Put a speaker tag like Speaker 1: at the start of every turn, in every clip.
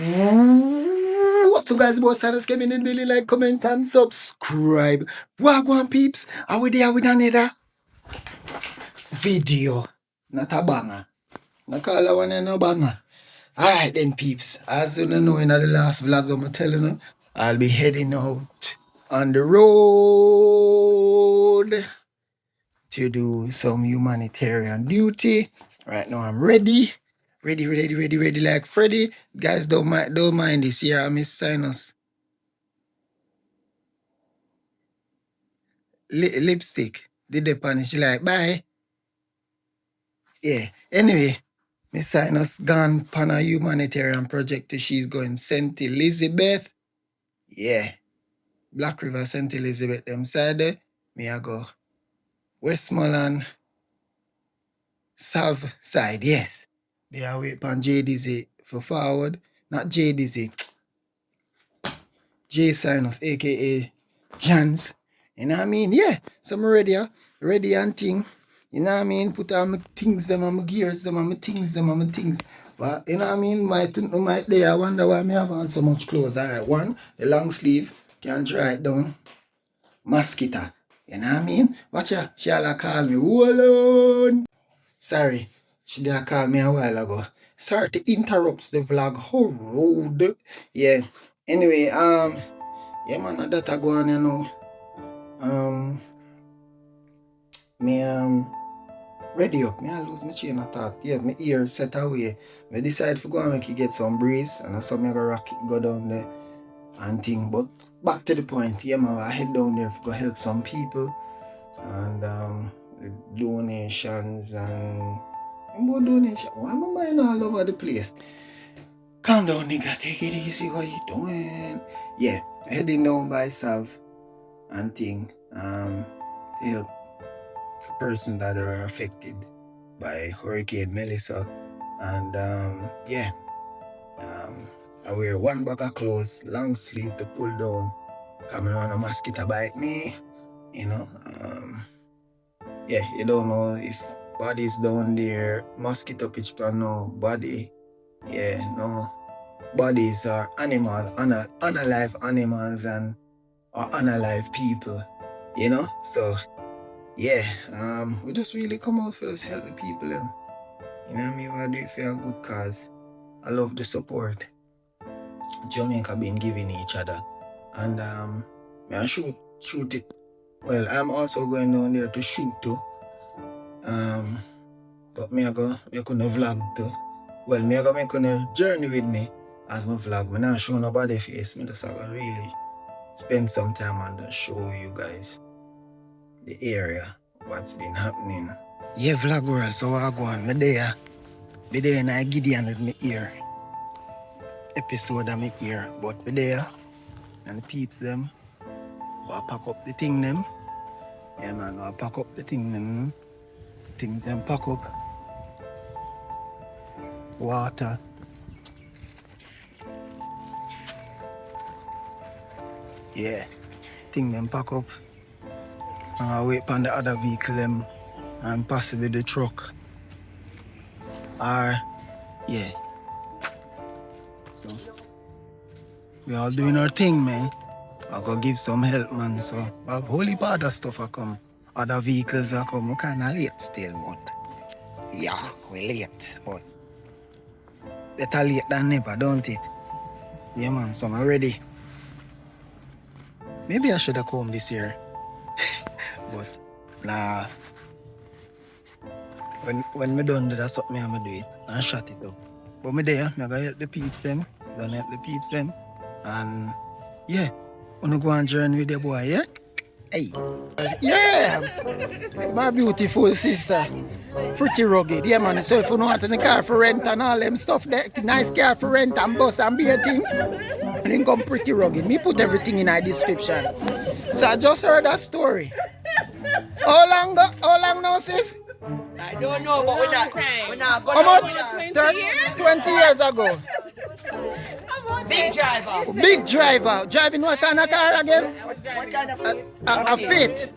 Speaker 1: What's up, guys? Boss Psynos came in and really like, comment, and subscribe. Wagwan peeps, are we there with another video? Not a banger. Not call one and no banger. Alright then, peeps. As you know in the last vlog I'm telling you, I'll be heading out on the road to do some humanitarian duty. Right now I'm ready like Freddy. Guys, don't mind this here. I miss Psynos lipstick. Did the punish like bye. Yeah. Anyway, Miss Psynos gone on a humanitarian project. She's going St. Elizabeth. Yeah. Black River, St. Elizabeth, them side there. Me I go Westmoreland, Sav side, yes. They are wait on JDZ for forward. Not JDZ. J Psynos, aka Jans. You know what I mean? Yeah. So I'm ready and thing. You know what I mean? Put on my things, them and my gears, them and my things. But you know what I mean? My day, I wonder why I have on so much clothes. Alright, one, the long sleeve, can dry it down. Mosquito. You know what I mean? Watch her. She'll call me. Hold on. Sorry. She did call me a while ago. Sorry to interrupt the vlog. How rude. Yeah. Anyway, yeah man, that I go on, you know. Ready up. Me I lose my chain of thought. Yeah, my ears set away. I decide to go and make it get some breeze. And I saw me go rock it, go down there and thing. But back to the point. Yeah, man, I head down there to go help some people. And donations and more donations. Why am I mind all over the place? Calm down, nigga. Take it easy. What you doing? Yeah, heading down by Sav and thing. To help persons that are affected by Hurricane Melissa. And yeah, I wear one bag of clothes, long sleeve to pull down. Coming on a mosquito bite me, you know. Yeah, you don't know if bodies down there, mosquito pitch pan no body. Yeah, no. Bodies are animals, unalive animals and or unalive people, you know. So yeah, we just really come out for us help the people. You know what I mean? We do it for a good cause. I love the support Jamaica been giving each other. And I shoot it. Well, I'm also going down there to shoot too. But me couldn't vlog too. Well, me couldn't journey with me as my vlog. Me not show nobody face. Me just really spend some time and just show you guys the area, what's been happening. Yeah, vlog world, so I go on. Me there and I Gideon with me ear. Episode of me ear, but me there and the peeps them. I pack up the thing them. Yeah man, I pack up the thing them. Things them pack up. Water. Yeah. Thing them pack up. And I wait on the other vehicle them and possibly the truck. Or yeah. So we all doing our thing, man. I go give some help, man. So a whole heap of other stuff I come. Other vehicles I come. We kinda late still, but yeah, we late, but better late than never, don't it? Yeah man, so I'm ready. Maybe I should have come this year. But nah. When me done that's something I'm gonna do it and shut it up. But me there, I gotta help the peeps them. Gonna help the peeps them. And yeah, wanna go on journey with the boy, yeah? Hey. Yeah! My beautiful sister. Pretty rugged, yeah man. So if you want a car for rent and all them stuff, that nice car for rent and bus and beer thing, then come pretty rugged. Me put everything in our description. So I just heard that story. How long now, sis?
Speaker 2: I don't know, but we're not
Speaker 1: how much?
Speaker 2: 20 years?
Speaker 1: 20 years ago.
Speaker 2: Big driver.
Speaker 1: Big driver. Driving what kind of car again?
Speaker 2: What kind of
Speaker 1: A Fit.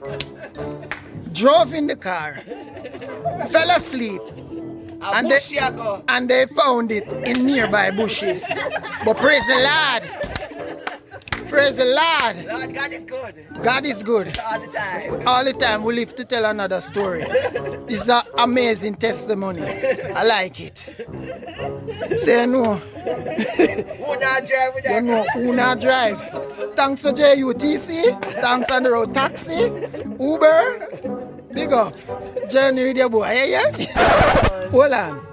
Speaker 1: Drove in the car. Fell asleep. And they found it in nearby bushes. But praise the Lord. Praise the Lord.
Speaker 2: Lord, God is good.
Speaker 1: God is good.
Speaker 2: All the time.
Speaker 1: All the time we live to tell another story. It's an amazing testimony. I like it. Say no.
Speaker 2: Who not drive with that?
Speaker 1: You know who not drive. Thanks for JUTC. Thanks on the road taxi. Uber. Big up. Journey with your boy. Yeah, yeah? Hold on.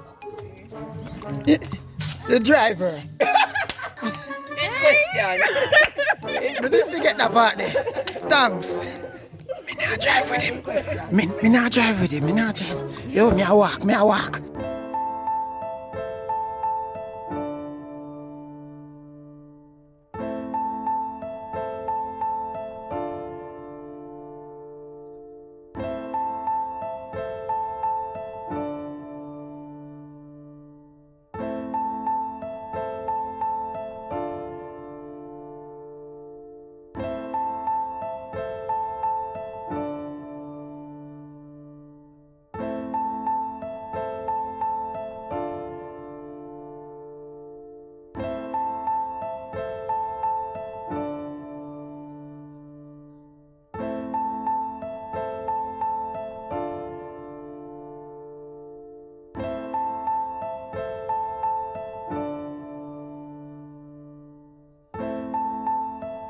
Speaker 1: The driver.
Speaker 2: In question.
Speaker 1: Did you forget that part there? Thanks. Me not drive with him. Me not drive with him. Me not drive. Yo, me a walk.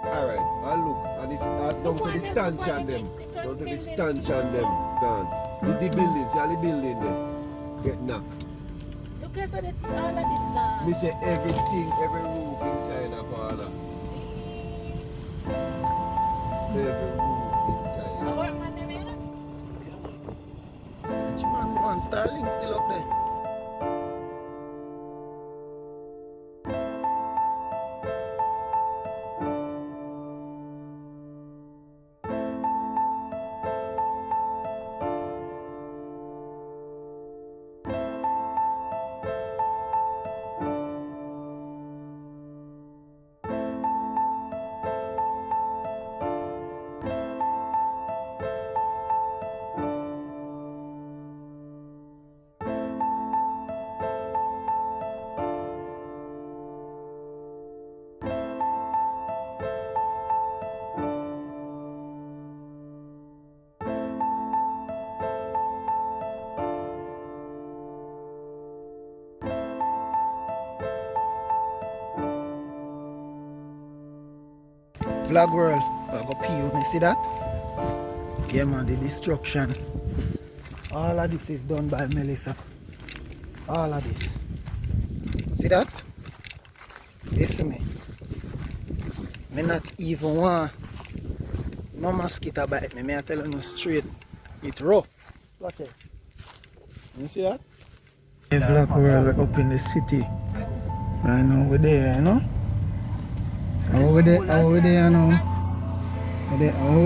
Speaker 3: Alright, I look and it's down to the stanchion them. Down to the stanchion them gone. The building, see all the building there. Get knocked.
Speaker 4: Look at all of this now.
Speaker 3: Me say everything, every roof inside a parlor. Every roof inside.
Speaker 4: Our man them here.
Speaker 1: Which man, Starling still up there. Vlog world, I go pee when you see that? Yeah man, the destruction. All of this is done by Melissa. All of this. See that? Listen me. Me not even want no mosquito bite me. I tell you straight. It's rough. Watch it. You see that? The vlog world up in the city. Right now we're there, you know? Over there now. Over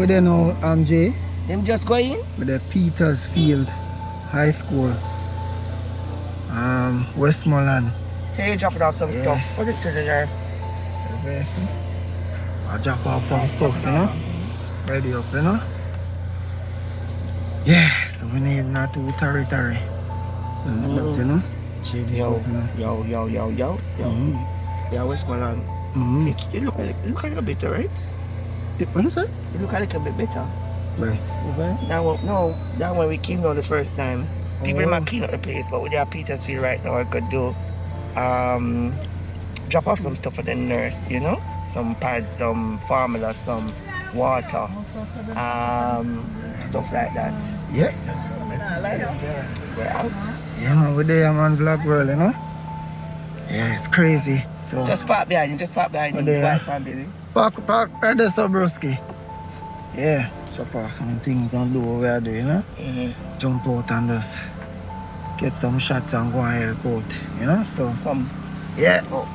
Speaker 1: there now, Jay.
Speaker 2: Them just go in?
Speaker 1: With the Petersfield High School. Westmoreland.
Speaker 2: Can you drop off some stuff? Put it to the nurse.
Speaker 1: I'll drop off some stuff, you know? Ready up, you know? Yeah, so we need not too territory. You know? Check this up, you know?
Speaker 2: Yo. Yeah, Westmoreland. It look a little bit better, right?
Speaker 1: What is that?
Speaker 2: It look a little bit better.
Speaker 1: Right.
Speaker 2: That when we came down the first time, people might clean up the place, but with our Petersfield right now, I could do drop off some stuff for the nurse, you know? Some pads, some formula, some water, stuff like that.
Speaker 1: Yeah.
Speaker 2: We're out.
Speaker 1: Yeah man, we're there man, vlog world, you know? Yeah, it's crazy. So
Speaker 2: Just park behind you,
Speaker 1: there.
Speaker 2: family.
Speaker 1: Park right there, Sobroski. Yeah, chop off some things and do what we are doing, you know? Jump out and just get some shots and go and help out, you know? So,
Speaker 2: Come.
Speaker 1: yeah.
Speaker 2: Oh.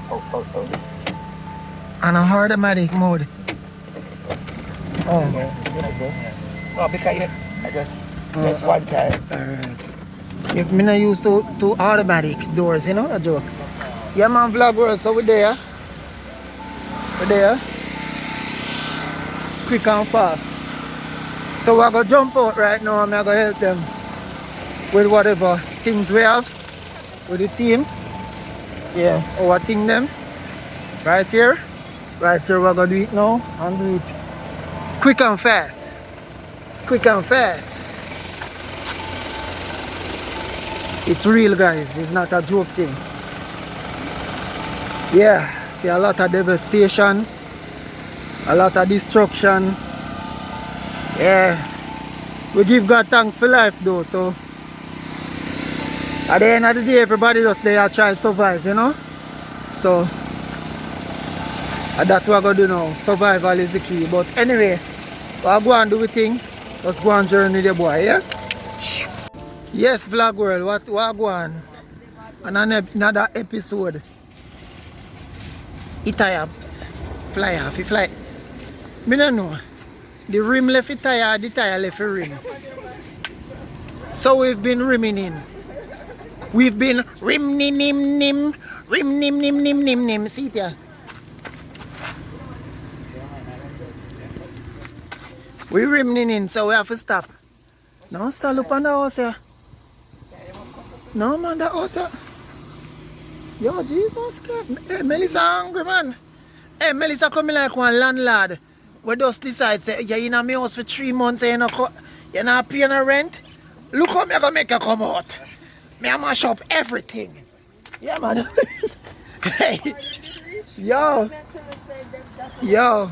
Speaker 1: And a automatic mode. Oh,
Speaker 2: No, because I just one time.
Speaker 1: alright. If me not used to automatic doors, you know, a joke. Yeah man, vlog world, so we're there. Quick and fast. So we're gonna jump out right now and I'm gonna help them with whatever things we have. with the team. Yeah, our thing them. Right here. Right here we're gonna do it now and do it quick and fast. Quick and fast. It's real, guys. It's not a joke thing. Yeah, see a lot of devastation, a lot of destruction. Yeah, we give God thanks for life though, so at the end of the day everybody just there try to survive, you know. So that's what we're going to do now. Survival is the key. But anyway, we'll go and do the thing. Let's go and journey the boy, yeah? Yes, Vlog World, what go on? Another episode. It tire fly off, it fly. I don't know. The rim left it tire, the tire left the rim. So we've been rimming in. We've been rim nim nim nim, rim nim nim nim nim nim. See it here. We're rimming in, so we have to stop. No, sir, look on the house here. No, man, the house here. Yo, Jesus Christ. Hey, Melissa hungry, man. Hey, Melissa coming like one landlord. We just decide, say, you're in my house for 3 months and you're not paying a rent. Look how I'm going to make you come out. Me I mash up everything. Yeah, man. Hey. Yo. Yo.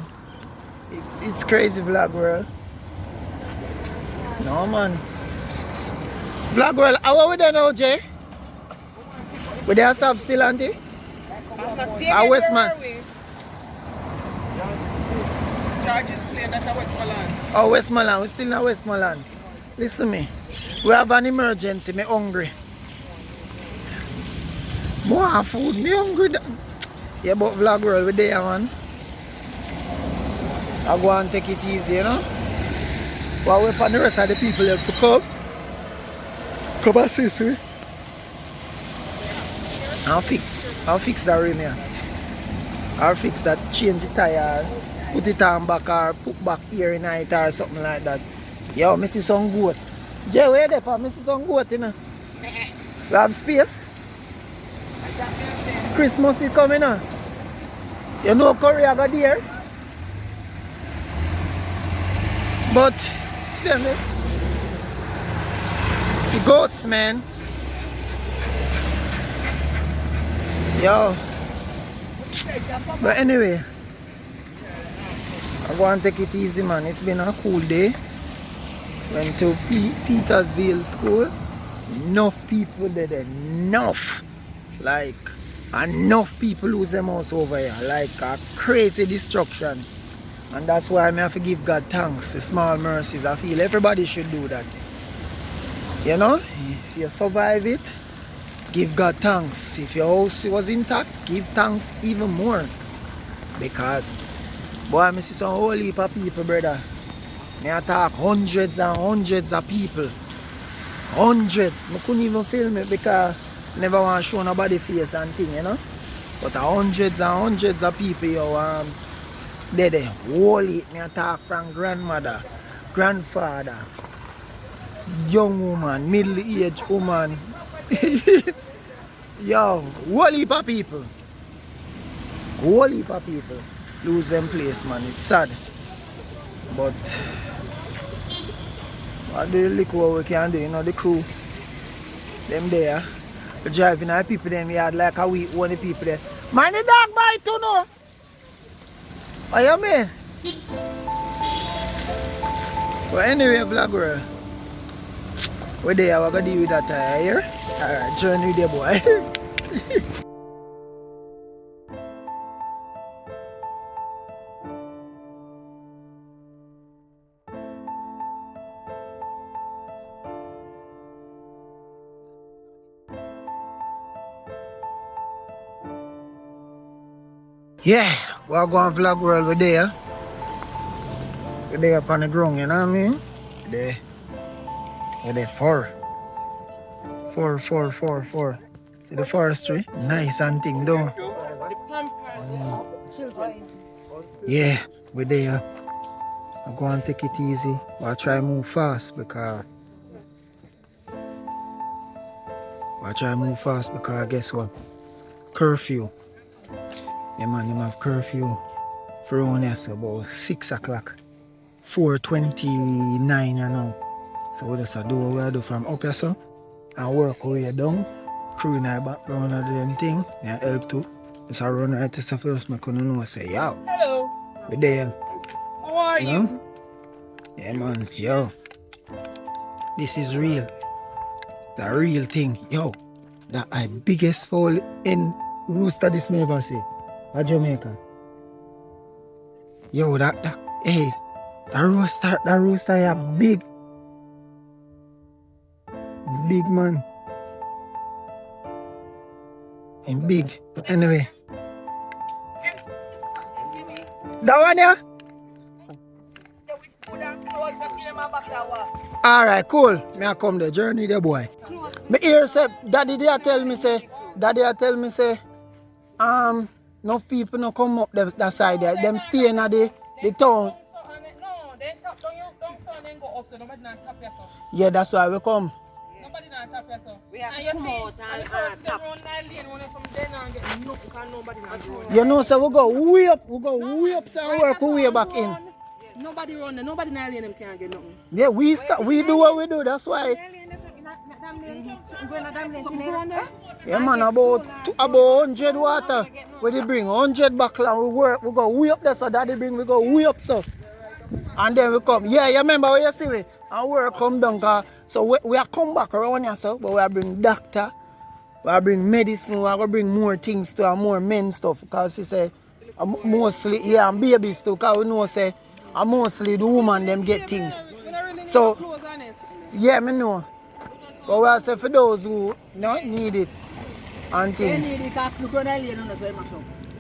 Speaker 1: It's crazy, Vlog World. No, man. Vlog World, how are we there now, Jay? We there Sav still, auntie? Our Westman. Oh, Westmoreland. We're still in Westmoreland. Listen to me. We have an emergency. Me hungry. More food. Me hungry. Yeah, but Vlog World, we're there, man. I go and take it easy, you know. While we're for the rest of the people have to come. Come and see, see. I'll fix that rim here. I'll fix that, change the tire, put it on back or put back here in it or something like that. Yo, I see some goat. Jay, where they for? I see some goat, you know. We have space. Christmas is coming on. You know Korea got there. But still, man, the goats, man. Yo. But anyway, I go and take it easy, man. It's been a cool day. Went to Petersville School. Enough people there. Enough. Like, enough people lose them house over here. Like a crazy destruction. And that's why I have to give God thanks for small mercies. I feel everybody should do that. You know, if you survive it, give God thanks. If your house was intact, give thanks even more. Because, boy, I see some whole heap of people, brother. I talk hundreds and hundreds of people. Hundreds. I couldn't even film it because I never want to show nobody face and thing, you know. But hundreds and hundreds of people, yo, they're the whole heap. I talk from grandmother, grandfather, young woman, middle-aged woman. Yo, whole heap of people. Whole heap of people lose them place, man. It's sad. But what do you look what we can do, you know, the crew. Them there. We're driving our people them yard like a week, one of the people there. Man, the dog bite too, no? What you mean? But anyway, Vlog World, we're there, we're going to deal with that here. Alright, journey with the boy. Yeah, we're going Vlog World, we're there. We're there up on the ground, you know what I mean? We're there 4. See the forestry? Nice and thing though. Yeah, we're there. I'm going to take it easy. But I try to move fast because I try to move fast because guess what? Curfew. Yeah man, them have curfew for around here, so about 6 o'clock. 4:29 you know. So we just do what we do from up here so and work our way down. Crew in our background of them thing. And help too. Just a run right to the first I couldn't know say yo.
Speaker 4: Hello.
Speaker 1: We there.
Speaker 4: How are you?
Speaker 1: Know? Yeah man, yo. This is real. The real thing. Yo. That I biggest foul in rooster this may ever see. At Jamaica. Yo, hey, that rooster yeah big. Big man. And big. But anyway. That one yeah? Alright, cool. Me I come the journey the boy. Me hear say daddy they tell me say enough people no come up that side there. Them stay in the town.
Speaker 4: No, they don't son and go up so nobody not tap yourself.
Speaker 1: Yeah, that's why we come.
Speaker 4: Nobody not tap yourself.
Speaker 5: We have
Speaker 4: And
Speaker 5: to come out and tap.
Speaker 1: You know, so we go way up, so we work way back in.
Speaker 4: Nobody run there, nobody not them can't get nothing.
Speaker 1: Yeah, we do what we do, that's why. Yeah man, about 100 water. Where they bring 100 buckle and we go way up there, so daddy bring we go way up so. And then we come. Yeah, you remember what you see we? And we come down so we are come back around here so, but we are bring doctor, we are bring medicine, we are going to bring more things to and more men stuff. Because he say mostly yeah and babies too, because we know say mostly the woman them get things. So yeah, me know. But we are say for those who not need it and things.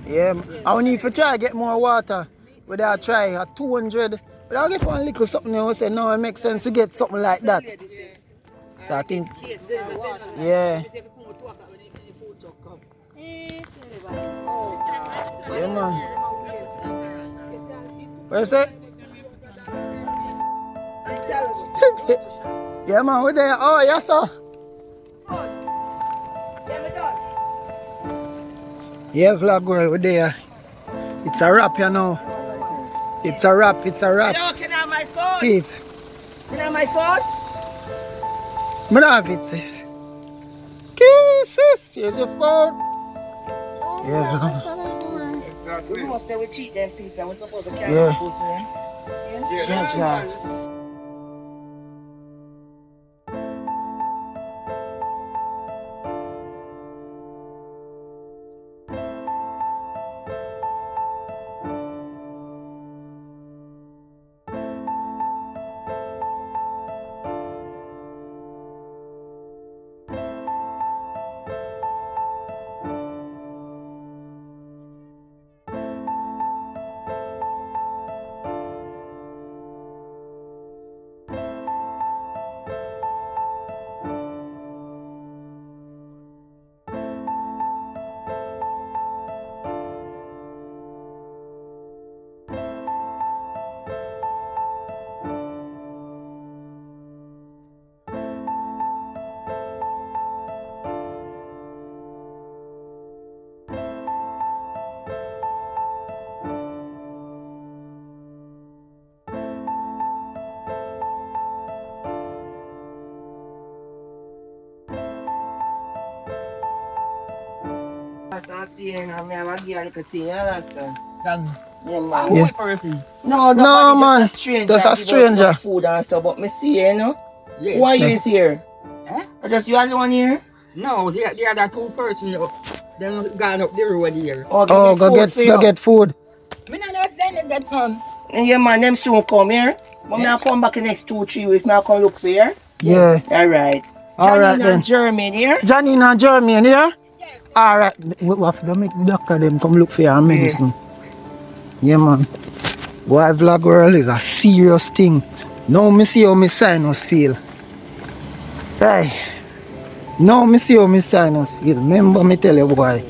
Speaker 1: Yeah, I need to try to get more water. We are try at 200. But I'll get one little something and we say no, it makes sense to get something like that. So I think yeah. Yeah man. What you say? Yeah man, we're there. Oh yes sir. Yeah vlog girl, we're there. It's a wrap you know. It's a wrap.
Speaker 2: Hello, can I have my phone?
Speaker 1: Peeps.
Speaker 2: Can I have my phone?
Speaker 1: I don't have it sis. Kisses. Here's your phone. Yeah,
Speaker 2: Exactly. We must say we cheat them people. We're supposed to carry
Speaker 1: Yeah.
Speaker 2: our food for them.
Speaker 1: yeah.
Speaker 2: I'm seeing I have a gear little thing, you understand? Yeah,
Speaker 1: Yeah.
Speaker 2: man. No,
Speaker 1: No, man.
Speaker 2: Just a stranger.
Speaker 1: Just a
Speaker 2: give out
Speaker 1: stranger.
Speaker 2: some food and stuff, but me see you know. Who are you is here?
Speaker 5: Eh?
Speaker 2: Or just you alone here?
Speaker 5: No, the other two persons, them gone up the road here.
Speaker 2: Oh,
Speaker 1: Go get food.
Speaker 5: Me not understand they get fun.
Speaker 2: Yeah, man, them soon come here. But me I come back in next 2-3 weeks. Me I come look for you.
Speaker 1: Yeah.
Speaker 2: Alright.
Speaker 1: Alright then.
Speaker 2: German here.
Speaker 1: Johnny and Jeremy in here? Alright. We have to make the doctor them come look for your medicine. Yeah man. Boy, vlog world is a serious thing. Now me see how my sinus feel. Right. Now me see how my sinus feel. Remember me tell you boy.